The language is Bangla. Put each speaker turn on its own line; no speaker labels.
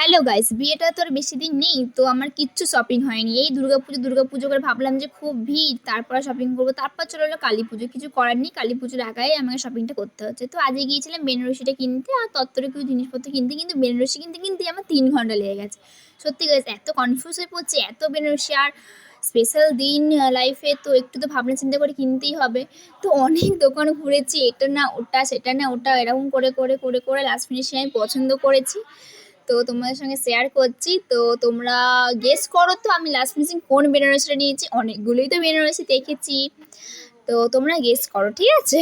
হ্যালো গাইস, বিয়েটা তো আর বেশি দিন নেই, তো আমার কিচ্ছু শপিং হয়নি। এই দুর্গাপুজো করে ভাবলাম যে খুব ভিড়, তারপর শপিং করবো। তারপর চলে এলো কালী পুজো, কিছু করার নেই, কালী পুজোর আগায় আমাকে শপিংটা করতে হচ্ছে। তো আজকে গিয়েছিলাম বেনারসিটা কিনতে আর তত্ত্বরে কিছু জিনিসপত্র কিনতে, কিন্তু বেনারসি কিনতে কিনতে আমার 3 ঘন্টা লেগে গেছে। সত্যি গাইস, এত কনফিউজ হয়ে পড়ছে, এত বেনারসি। আর স্পেশাল দিন লাইফে তো একটু তো ভাবনা চিন্তা করে কিনতেই হবে। তো অনেক দোকান ঘুরেছি, এটা না ওটা, সেটা না ওটা, এরকম করে করে করে করে লাস্ট ফিনিশে আমি পছন্দ করেছি। তো তোমাদের সঙ্গে শেয়ার করছি। তো তোমরা গেস করো তো আমি লাস্ট ফিনিশিং কোন বেনারসিটা নিয়েছি। অনেকগুলোই তো বেনারসি দেখেছি, তো তোমরা গেস করো, ঠিক আছে?